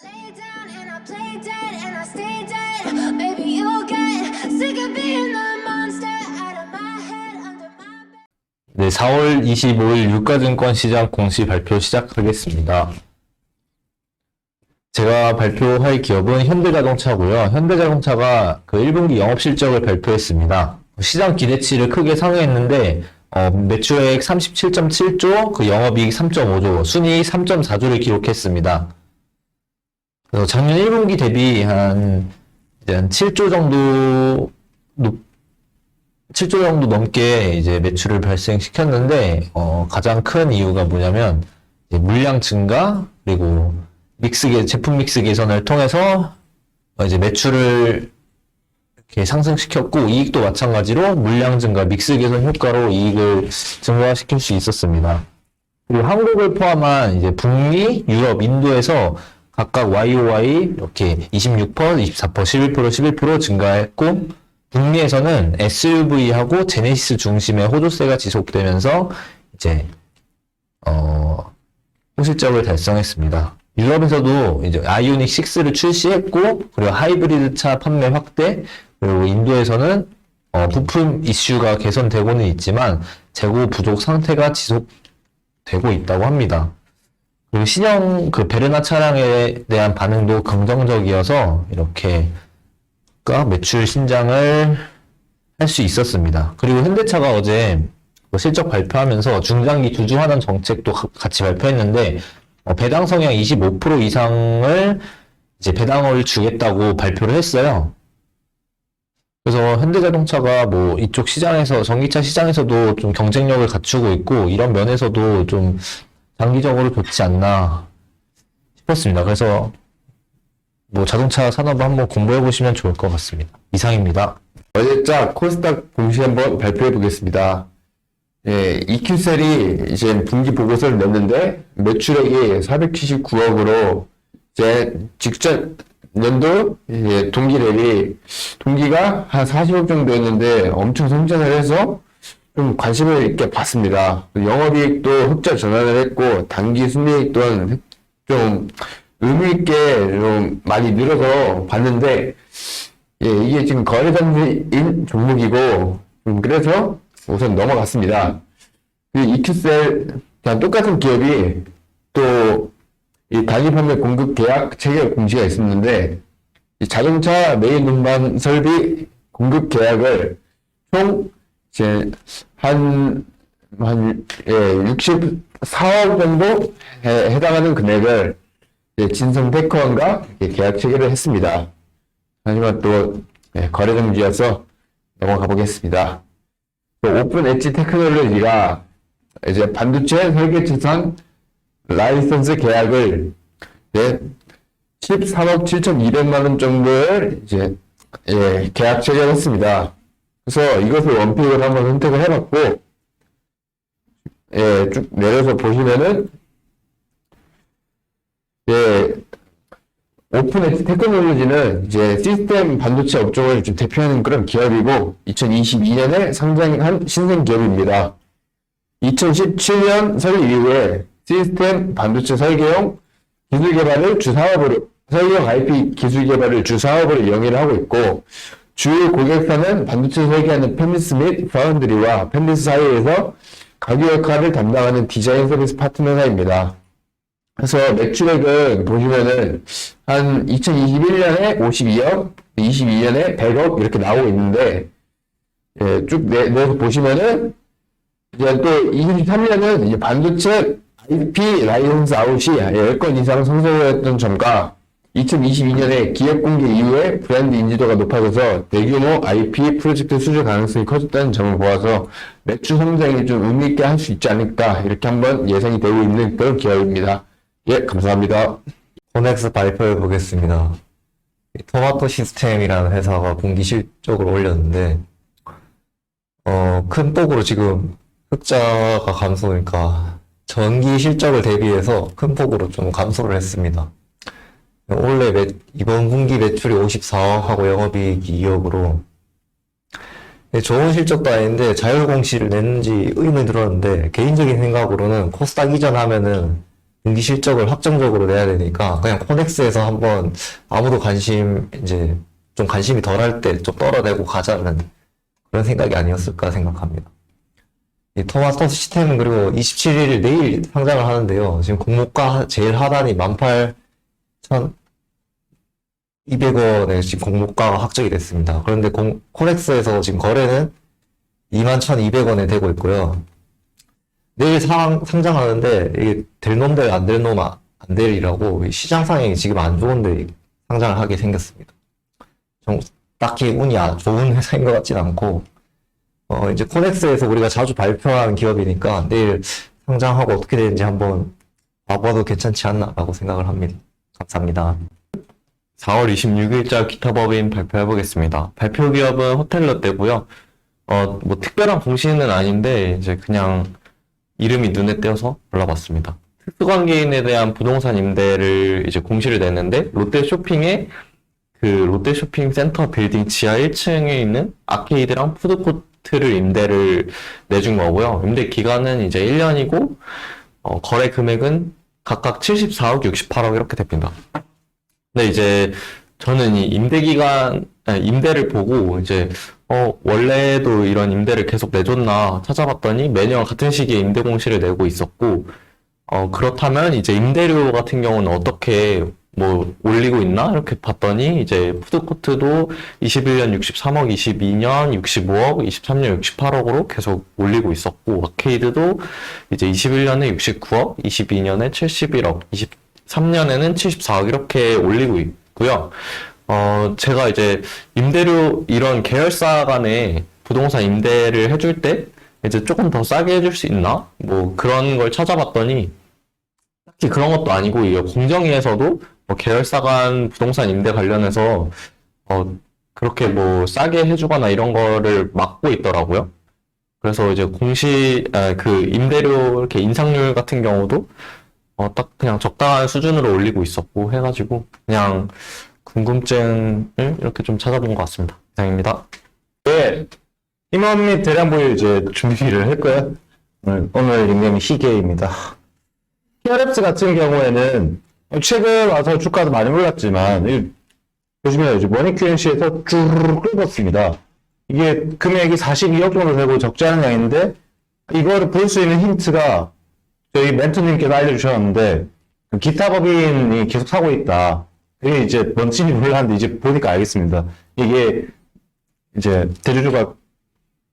lay down and I play dead and I stay dead. Maybe you'll get sick of being the monster out of my head, under my bed. 네, 4월 25일 유가증권 시장 공시 발표 시작하겠습니다. 제가 발표할 기업은 현대자동차고요. 현대자동차가 그 1분기 영업실적을 발표했습니다. 시장 기대치를 크게 상회했는데 매출액 37.7조, 그 영업이익 3.5조, 순이익 3.4조를 기록했습니다. 그래서 작년 1분기 대비 한 7조 정도 7조 정도 넘게 이제 매출을 발생시켰는데 가장 큰 이유가 뭐냐면 물량 증가, 그리고 제품 믹스 개선을 통해서 이제 매출을 이렇게 상승시켰고, 이익도 마찬가지로 물량 증가, 믹스 개선 효과로 이익을 증가시킬 수 있었습니다. 그리고 한국을 포함한 이제 북미, 유럽, 인도에서 각각 YOY 이렇게 26%, 24%, 11%, 11% 증가했고, 북미에서는 SUV하고 제네시스 중심의 호조세가 지속되면서 이제 호실적을 달성했습니다. 유럽에서도 이제 아이오닉 6를 출시했고, 그리고 하이브리드 차 판매 확대, 그리고 인도에서는 부품 이슈가 개선되고는 있지만 재고 부족 상태가 지속되고 있다고 합니다. 그리고 신형 그 베르나 차량에 대한 반응도 긍정적이어서 이렇게 매출 신장을 할 수 있었습니다. 그리고 현대차가 어제 실적 발표하면서 중장기 주주환원 정책도 같이 발표했는데, 배당 성향 25% 이상을 이제 배당을 주겠다고 발표를 했어요. 그래서 현대자동차가 뭐 이쪽 시장에서, 전기차 시장에서도 좀 경쟁력을 갖추고 있고, 이런 면에서도 좀 장기적으로 좋지 않나 싶었습니다. 그래서 뭐 자동차 산업을 한번 공부해 보시면 좋을 것 같습니다. 이상입니다. 어제자 코스닥 공시 한번 발표해 보겠습니다. 예, EQ셀이 이제 분기 보고서를 냈는데 매출액이 479억으로 이제 직전 연도 동기 대비 동기가 한 40억 정도였는데 엄청 성장을 해서 좀 관심을 있게 봤습니다. 영업이익도 흑자 전환을 했고 단기 순이익 또한 좀 의미 있게 좀 많이 늘어서 봤는데, 예, 이게 지금 거래단지인 종목이고, 그래서 우선 넘어갔습니다. EQ셀, 그냥 똑같은 기업이 또, 이 단위 판매 공급 계약 체결 공시가 있었는데, 이 자동차 메인 운반 설비 공급 계약을 총, 이제, 한 64억 정도 해당하는 금액을 진성 테크원과 계약 체결을 했습니다. 하지만 또 거래 정지여서 넘어가 보겠습니다. 오픈 엣지 테크놀로지가 이제 반도체 설계 최상 라이선스 계약을 13억 7,200만 원 정도를 이제 계약 체결했습니다. 그래서 이것을 원픽을 한번 선택을 해봤고, 쭉 내려서 보시면은 오픈 엣지 테크놀로지는 이제 시스템 반도체 업종을 좀 대표하는 그런 기업이고, 2022년에 상장한 신생 기업입니다. 2017년 설립 이후에 시스템 반도체 설계용 기술 개발을 주 사업으로, 설계용 IP 기술 개발을 주 사업으로 영위를 하고 있고, 주요 고객사는 반도체 설계하는 팹리스 및 파운드리와 팹리스 사이에서 가교 역할을 담당하는 디자인 서비스 파트너사입니다. 그래서 매출액은 보시면은 한 2021년에 52억, 22년에 100억 이렇게 나오고 있는데, 쭉 내서 보시면은 이제 또 23년은 이제 반도체 IP 라이선스 아웃이 10건 이상 성사되었던 점과 2022년에 기업 공개 이후에 브랜드 인지도가 높아져서 대규모 IP 프로젝트 수주 가능성이 커졌다는 점을 보아서 매출 성장이 좀 의미 있게 할 수 있지 않을까, 이렇게 한번 예상이 되고 있는 그런 기업입니다. 예, 감사합니다. 코넥스 발표해 보겠습니다. 토마토 시스템이라는 회사가 분기 실적을 올렸는데, 큰 폭으로 지금 흑자가 감소니까 전기 실적을 대비해서 큰 폭으로 좀 감소를 했습니다. 원래 이번 분기 매출이 54억하고 영업이익이 2억으로 좋은 실적도 아닌데 자율공시를 냈는지 의문이 들었는데, 개인적인 생각으로는 코스닥 이전하면은 분기 실적을 확정적으로 내야 되니까 그냥 코넥스에서 한번 아무도 이제 좀 관심이 덜할 때 좀 떨어내고 가자는 그런 생각이 아니었을까 생각합니다. 이 토마토 시스템은 그리고 27일 내일 상장을 하는데요. 지금 공모가 제일 하단이 18,200원에 지금 공모가가 확정이 됐습니다. 그런데 코넥스에서 지금 거래는 21,200원에 되고 있고요. 내일 상장하는데 이게 될 놈 될 안 될 놈 안 될이라고 시장 상황이 지금 안 좋은데 상장을 하게 생겼습니다. 좀 딱히 운이 좋은 회사인 것 같진 않고 이제 코넥스에서 우리가 자주 발표하는 기업이니까 내일 상장하고 어떻게 되는지 한번 봐봐도 괜찮지 않나라고 생각을 합니다. 감사합니다. 4월 26일자 기타 법인 발표해 보겠습니다. 발표 기업은 호텔롯데고요. 뭐 특별한 공시는 아닌데 이제 그냥 이름이 눈에 띄어서 골라봤습니다. 특수관계인에 대한 부동산 임대를 이제 공시를 냈는데 롯데쇼핑에 그 롯데쇼핑 센터 빌딩 지하 1층에 있는 아케이드랑 푸드코트를 임대를 내준 거고요. 임대 기간은 이제 1년이고 거래 금액은 각각 74억, 68억 이렇게 됩니다. 근데 이제 저는 이 임대를 보고 이제 원래도 이런 임대를 계속 내줬나 찾아봤더니 매년 같은 시기에 임대 공시를 내고 있었고, 그렇다면 이제 임대료 같은 경우는 어떻게 뭐 올리고 있나 이렇게 봤더니 이제 푸드코트도 21년 63억, 22년 65억, 23년 68억으로 계속 올리고 있었고, 아케이드도 이제 21년에 69억, 22년에 71억, 23년에는 74억 이렇게 올리고 있고요. 제가 이제 임대료, 이런 계열사 간에 부동산 임대를 해줄 때 이제 조금 더 싸게 해줄 수 있나? 뭐 그런 걸 찾아봤더니 딱히 그런 것도 아니고, 이 공정위에서도 뭐 계열사 간 부동산 임대 관련해서 그렇게 뭐 싸게 해주거나 이런 거를 막고 있더라고요. 그래서 이제 그 임대료 이렇게 인상률 같은 경우도 딱 그냥 적당한 수준으로 올리고 있었고 해가지고 그냥 궁금증을 이렇게 좀 찾아본 것 같습니다. 이상입니다. 네, 임원 및 대량보유 이제 준비를 했고요. 오늘 닉네임이 희계입니다. TRX 같은 경우에는 최근 와서 주가도 많이 올랐지만 보시면 이제 머니QNC에서 쭈르륵 끓었습니다. 이게 금액이 42억 정도 되고 적지 않은 양인데 이거를 볼 수 있는 힌트가 저희 멘토님께서 알려주셨는데 기타 법인이 계속 사고 있다. 그게 이제 뭔지는 몰랐는데 이제 보니까 알겠습니다. 이게 이제 대주주가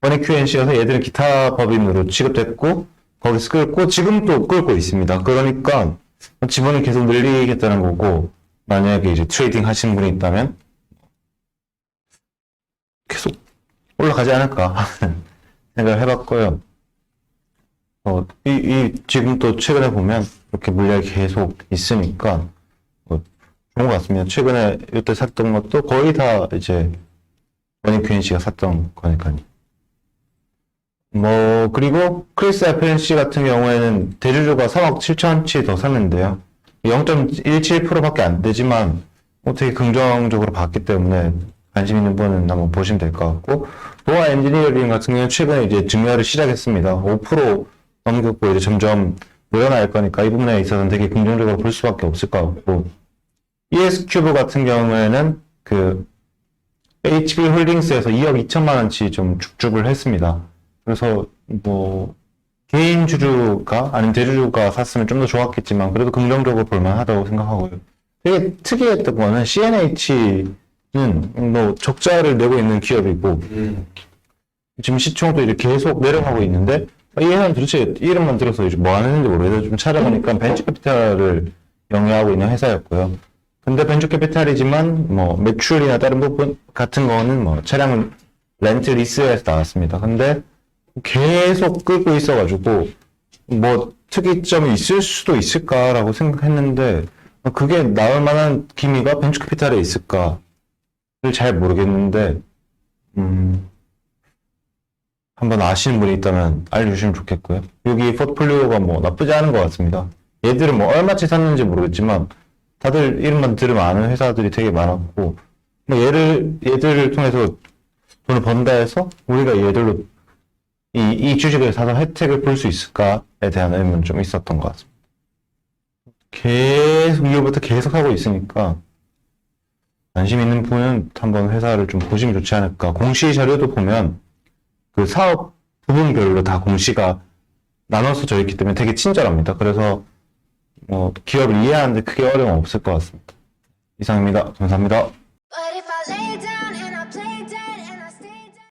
머니QNC여서 얘들은 기타 법인으로 취급됐고 거기서 끌고 지금 또 끌고 있습니다. 그러니까 지분을 계속 늘리겠다는 거고, 만약에 이제 트레이딩 하시는 분이 있다면 계속 올라가지 않을까 생각을 해봤고요. 지금 또 최근에 보면 이렇게 물량이 계속 있으니까 좋은 것 같습니다. 최근에 이때 샀던 것도 거의 다 이제 머니QNC가 샀던 거니까요. 그리고 크리스 FNC 같은 경우에는 대주주가 3억 7천치 더 샀는데요. 0.17%밖에 안 되지만 되게 긍정적으로 봤기 때문에 관심 있는 분은 한번 보시면 될 것 같고, 보아 엔지니어링 같은 경우는 최근에 이제 증여를 시작했습니다. 5% 넘겼고 이제 점점 늘어날 거니까 이 부분에 있어서는 되게 긍정적으로 볼 수밖에 없을 것 같고, ES큐브 같은 경우에는 그 HB홀딩스에서 2억 2천만 원치 좀 축적을 했습니다. 그래서 뭐 개인 주주가 아니면 대주주가 샀으면 좀 더 좋았겠지만 그래도 긍정적으로 볼만하다고 생각하고요. 되게 특이했던 거는 CNH는 뭐 적자를 내고 있는 기업이고 지금 시총도 이제 계속 내려가고 있는데 이 회사는 도대체 이름만 들어서 이제 뭐 하는지 모르겠어요. 좀 찾아보니까 벤처캐피탈을 영위하고 있는 회사였고요. 근데 벤처캐피탈이지만 뭐 매출이나 다른 부분 같은 거는 뭐 차량 렌트 리스에서 나왔습니다. 근데 계속 끌고 있어가지고 뭐 특이점이 있을 수도 있을까라고 생각했는데 그게 나올 만한 기미가 벤처캐피탈에 있을까를 잘 모르겠는데 한번 아시는 분이 있다면 알려주시면 좋겠고요. 여기 포트폴리오가 뭐 나쁘지 않은 것 같습니다. 얘들은 뭐 얼마치 샀는지 모르겠지만 다들 이름만 들으면 아는 회사들이 되게 많았고 뭐 얘들을 통해서 돈을 번다 해서 우리가 얘들로 이 주식을 사서 혜택을 볼 수 있을까에 대한 의문은 좀 있었던 것 같습니다. 계속 2월부터 계속 하고 있으니까 관심 있는 분은 한번 회사를 좀 보시면 좋지 않을까. 공시 자료도 보면 그 사업 부분별로 다 공시가 나눠서 져 있기 때문에 되게 친절합니다. 그래서 뭐 기업을 이해하는데 크게 어려움 없을 것 같습니다. 이상입니다. 감사합니다.